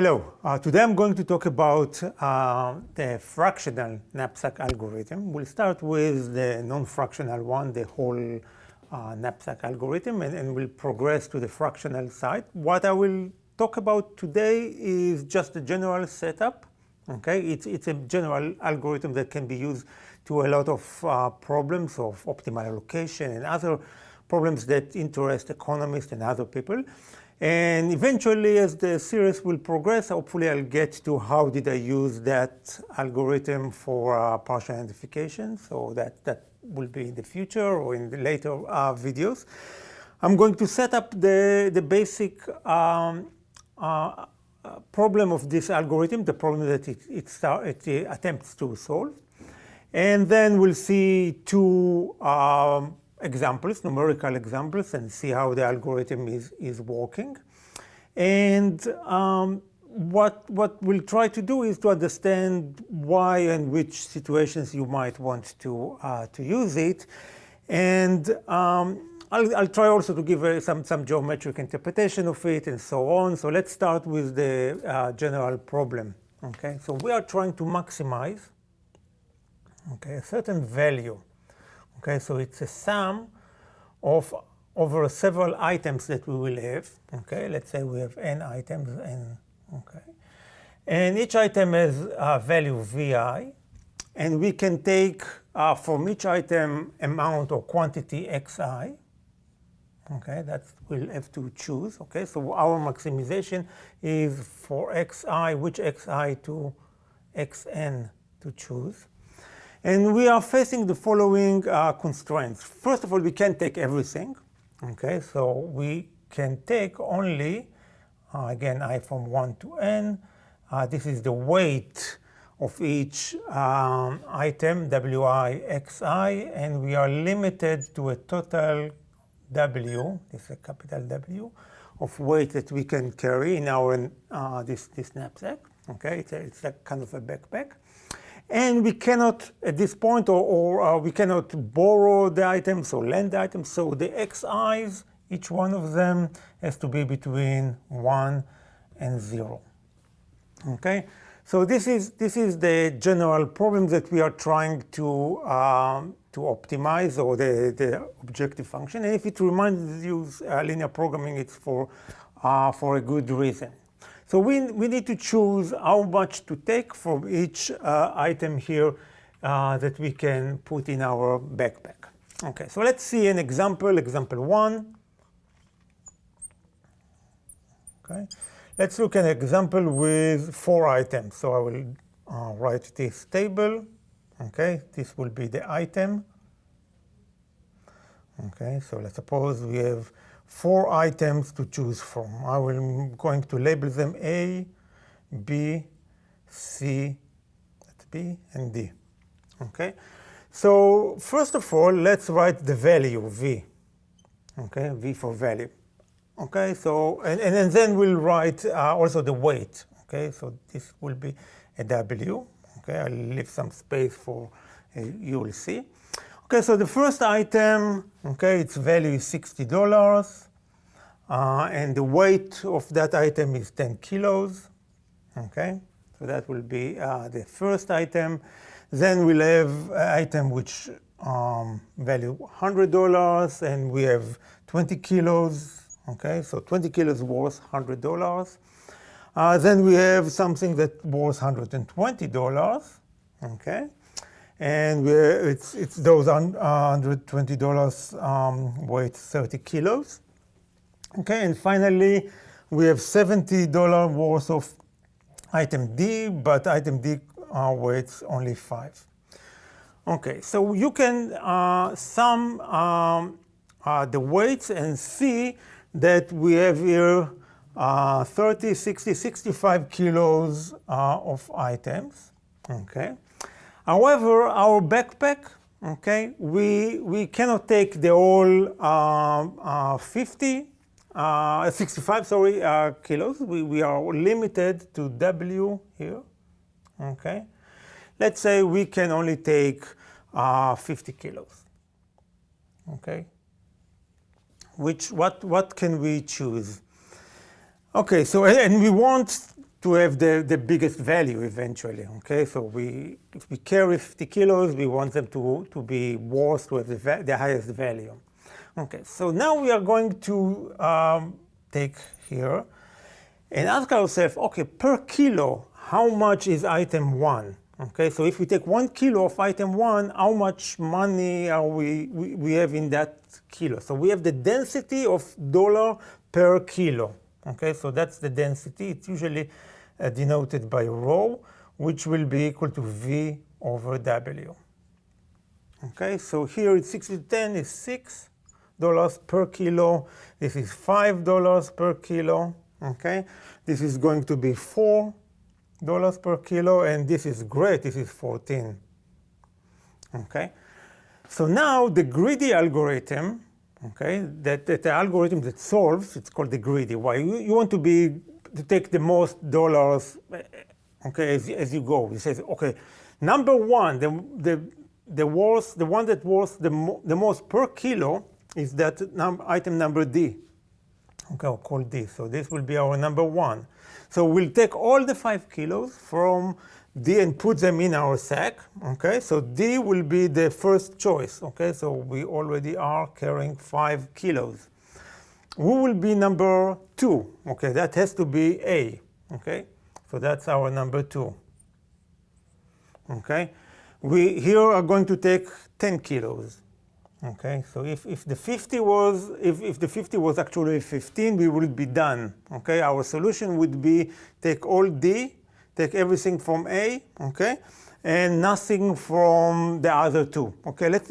Hello, today I'm going to talk about the fractional knapsack algorithm. We'll start with the non-fractional one, the whole knapsack algorithm, and we'll progress to the fractional side. What I will talk about today is just a general setup. Okay, it's a general algorithm that can be used to a lot of problems of optimal allocation and other problems that interest economists and other people. And eventually, as the series will progress, hopefully I'll get to how did I use that algorithm for partial identification. So that will be in the future or in the later videos. I'm going to set up the basic problem of this algorithm, the problem that it attempts to solve. And then we'll see two examples, numerical examples, and see how the algorithm is working. And what we'll try to do is to understand why and which situations you might want to use it. And I'll try also to give some geometric interpretation of it and so on. So let's start with the general problem. Okay, so we are trying to maximize a certain value. Okay, so it's a sum of over several items that we will have. Okay, let's say we have n items, and each item has a value vi, and we can take from each item amount or quantity xi. Okay, that we'll have to choose. Okay, so our maximization is for xi, which xi to xn to choose. And we are facing the following constraints. First of all, we can't take everything. Okay, so we can take only, again, I from 1 to n. This is the weight of each item, wi, xi, and we are limited to a total w, this is a capital W, of weight that we can carry in our this knapsack. Okay, it's a kind of a backpack. And we cannot, at this point, or we cannot borrow the items or lend the items. So the xi's, each one of them has to be between 1 and 0. Okay, so this is the general problem that we are trying to optimize, or the objective function. And if it reminds you linear programming, it's for a good reason. So we need to choose how much to take from each item here that we can put in our backpack. Okay, so let's see an example, example 1. Okay, let's look at an example with 4 items. So I will write this table. Okay, this will be the item. Okay, so let's suppose we have 4 items to choose from. I'm going to label them A, B, C, that's B, and D. Okay, so first of all, let's write the value V. Okay, V for value. Okay, so and then we'll write also the weight. Okay, so this will be a W. Okay, I'll leave some space for you will see. Okay, so the first item, okay, its value is $60, and the weight of that item is 10 kilos. Okay, so that will be the first item. Then we'll have an item which value $100, and we have 20 kilos. Okay, so 20 kilos worth $100. Then we have something that worth $120. Okay. And it's those $120 weight 30 kilos. Okay, and finally, we have $70 worth of item D, but item D weighs only 5. Okay, so you can sum the weights and see that we have here 30, 60, 65 kilos of items. Okay. However, our backpack, okay, we cannot take the whole 65, kilos. We are limited to W here, okay. Let's say we can only take 50 kilos, okay. What can we choose? Okay, so and we want to have the biggest value eventually. Okay, so if we carry 50 kilos, we want them to be worth, to have the highest value. Okay, so now we are going to take here and ask ourselves, okay, per kilo, how much is item 1? Okay, so if we take 1 kilo of item 1, how much money are we have in that kilo? So we have the density of dollar per kilo. Okay, so that's the density. It's usually denoted by rho, which will be equal to V over W. Okay, so here it's 60 to 10 is $6 per kilo. This is $5 per kilo. Okay, this is going to be $4 per kilo, and this is great, this is 14. Okay, so now the greedy algorithm, okay, the algorithm that solves, it's called the greedy. Why? You want to take the most dollars, okay, as you go. It says, okay, number 1, the one that worth the most per kilo is that item number D. Okay, I'll call D. So this will be our number 1. So we'll take all the 5 kilos from D and put them in our sack. Okay, so D will be the first choice. Okay, so we already are carrying 5 kilos. Who will be number 2? Okay, that has to be A. Okay, so that's our number 2. Okay, we here are going to take 10 kilos. Okay, so if the 50 was actually 15, we would be done. Okay, our solution would be take all D, take everything from A, okay, and nothing from the other 2. Okay, let's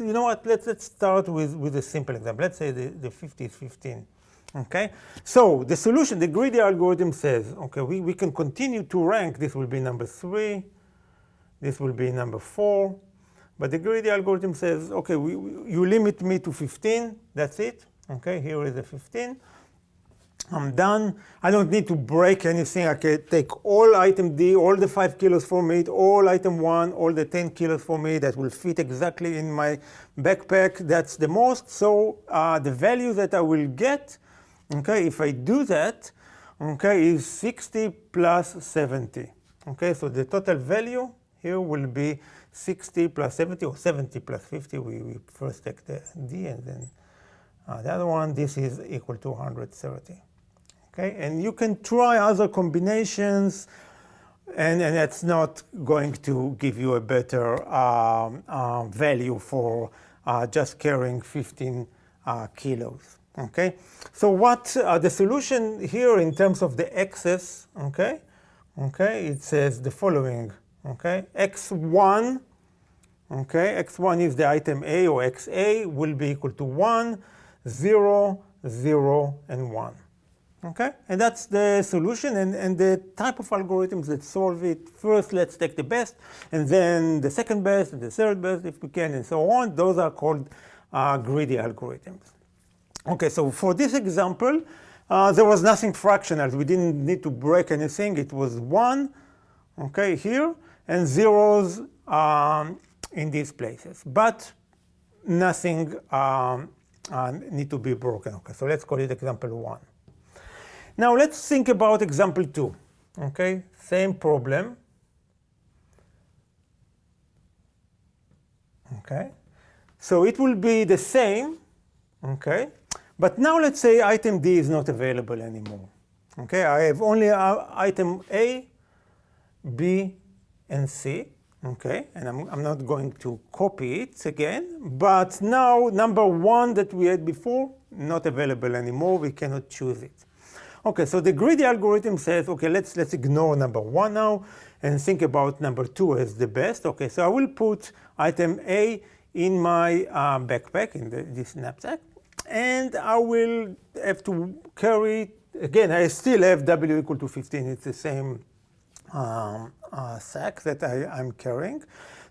start with a simple example. Let's say the 50 is 15. Okay, so the solution, the greedy algorithm says, okay, we can continue to rank. This will be number 3. This will be number 4. But the greedy algorithm says, okay, you limit me to 15. That's it. Okay, here is the 15. I'm done. I don't need to break anything. I can take all item D, all the 5 kilos from it, all item 1, all the 10 kilos for me. That will fit exactly in my backpack. That's the most. So the value that I will get, okay, if I do that, okay, is 60 plus 70. Okay, so the total value here will be 60 plus 70, or 70 plus 50. We first take the D and then the other one. This is equal to 130. Okay, and you can try other combinations, and that's not going to give you a better value for just carrying 15 kilos. Okay, so what the solution here in terms of the excess? Okay, it says the following. Okay, x1, okay, x1 is the item A, or xa will be equal to 1, 0, 0, and 1. Okay, and that's the solution, and the type of algorithms that solve it. First, let's take the best, and then the second best, and the third best if we can, and so on. Those are called greedy algorithms. Okay, so for this example, there was nothing fractional. We didn't need to break anything. It was 1, okay, here, and zeros in these places. But nothing need to be broken. Okay, so let's call it example 1. Now let's think about example 2. Okay, same problem. Okay, so it will be the same. Okay, but now let's say item D is not available anymore. Okay, I have only item A, B, and C. Okay, and I'm not going to copy it again. But now number 1 that we had before, not available anymore. We cannot choose it. Okay, so the greedy algorithm says, okay, let's ignore number 1 now and think about number 2 as the best. Okay, so I will put item A in my backpack, in this knapsack, and I will have to carry, again, I still have W equal to 15. It's the same sack that I'm carrying.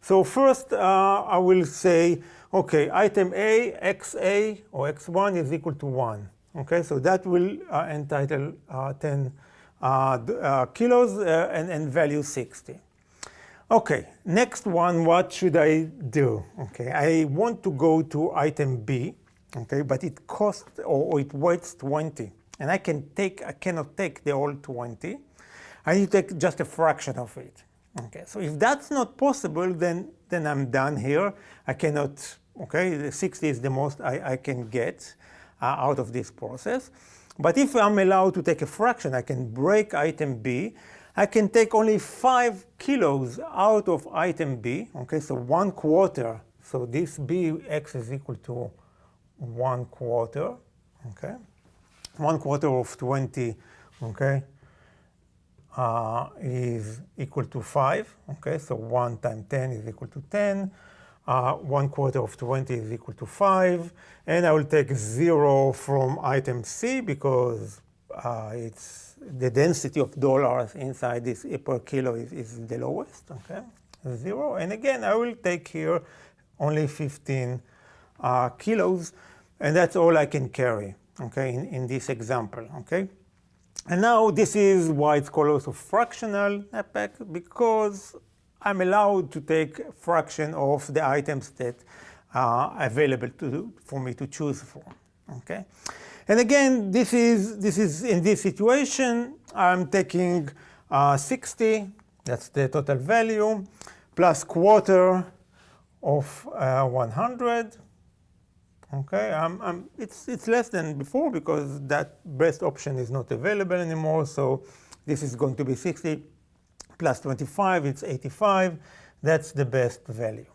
So first I will say, okay, item A, XA, or X1 is equal to 1. Okay, so that will entitle 10 kilos and value 60. Okay, next one, what should I do? Okay, I want to go to item B, okay, but it costs, or it weighs 20. And I cannot take the whole 20. I need to take just a fraction of it. Okay, so if that's not possible, then I'm done here. I cannot, okay, the 60 is the most I can get out of this process. But if I'm allowed to take a fraction, I can break item B. I can take only 5 kilos out of item B, okay, so 1/4. So this Bx is equal to 1/4, okay? 1/4 of 20, okay, is equal to 5, okay? So 1 times 10 is equal to 10. 1/4 of 20 is equal to 5. And I will take 0 from item C because it's the density of dollars inside this per kilo is the lowest, okay? 0. And again, I will take here only 15 kilos, and that's all I can carry, okay, in this example, okay? And now this is why it's called also fractional Kanpsack, because I'm allowed to take a fraction of the items that are available for me to choose from, okay? And again, this is in this situation, I'm taking 60, that's the total value, plus 1/4 of 100. Okay, it's less than before because that best option is not available anymore. So this is going to be 60 plus 25, it's 85. That's the best value.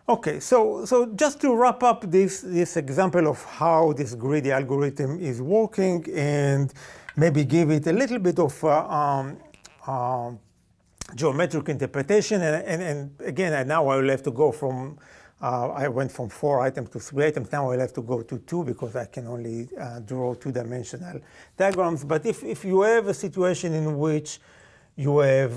Okay, so just to wrap up this example of how this greedy algorithm is working and maybe give it a little bit of geometric interpretation. And again, now I will have to go from, I went from 4 items to 3 items. Now I'll have to go to 2 because I can only draw 2-dimensional diagrams. But if you have a situation in which you have,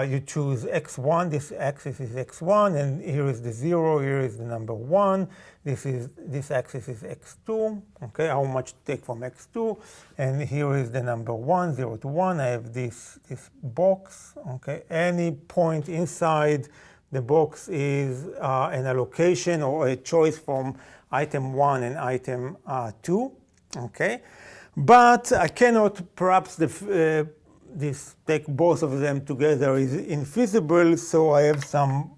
you choose x1, this axis is x1, and here is the 0, here is the number 1. This axis is x2, okay, how much to take from x2, and here is the number 1, 0 to 1. I have this box, okay. Any point inside the box is an allocation or a choice from item 1 and item 2, okay. But I cannot, perhaps take both of them together is infeasible, so I have some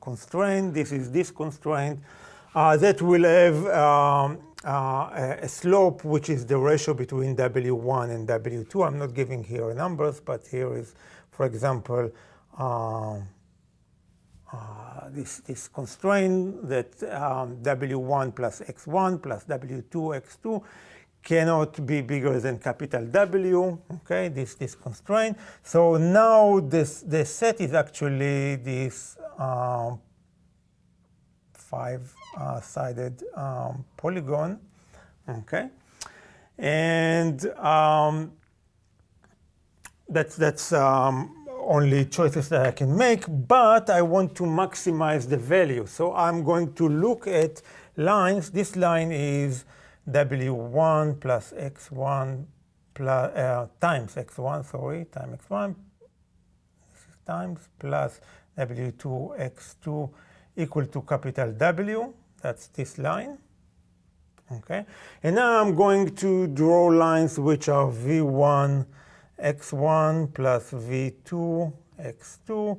constraint. This is this constraint that will have a slope which is the ratio between W1 and W2. I'm not giving here numbers, but here is, for example, this constraint that W1 plus X1 plus W2 X2 cannot be bigger than capital W, okay, this constraint. So now the set is actually this 5-sided polygon, okay, and that's only choices that I can make, but I want to maximize the value. So I'm going to look at lines. This line is W1 plus X1 plus, times X1, sorry, times X1, this is times, plus W2 X2 equal to capital W, that's this line, okay? And now I'm going to draw lines which are V1 X1 plus V2 X2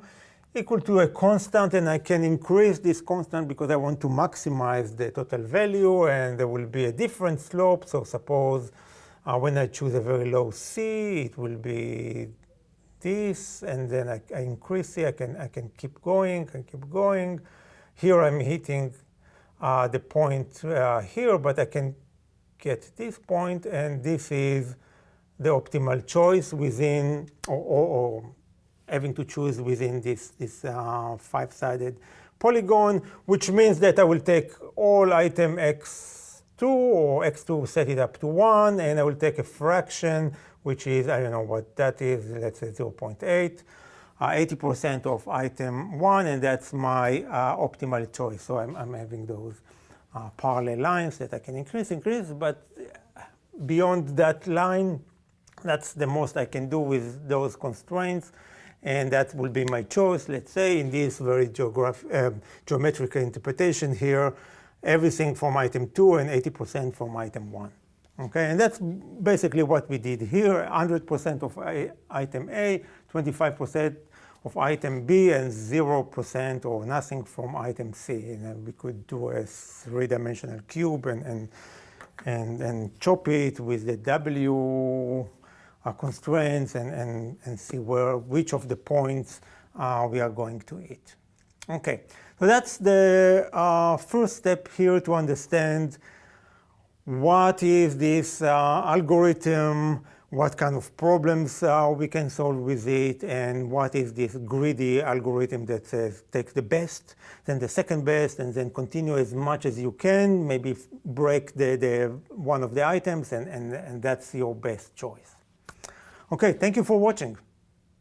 equal to a constant, and I can increase this constant because I want to maximize the total value, and there will be a different slope. So suppose when I choose a very low C, it will be this, and then I increase it. I can keep going and keep going. Here I'm hitting the point here, but I can get this point, and this is the optimal choice within, or having to choose within this 5-sided polygon, which means that I will take all item x2 or x2, set it up to 1, and I will take a fraction, which is, I don't know what that is, let's say 0.8, 80% of item 1, and that's my optimal choice. So I'm having those parallel lines that I can increase, but beyond that line, that's the most I can do with those constraints. And that will be my choice, let's say, in this very geometrical interpretation here, everything from item 2 and 80% from item 1. Okay, and that's basically what we did here, 100% of item A, 25% of item B, and 0% or nothing from item C. And then we could do a three-dimensional cube and chop it with the W constraints and see which of the points we are going to hit. Okay, so that's the first step here to understand what is this algorithm, what kind of problems we can solve with it, and what is this greedy algorithm that says take the best, then the second best, and then continue as much as you can, maybe break the one of the items, and that's your best choice. Okay, thank you for watching.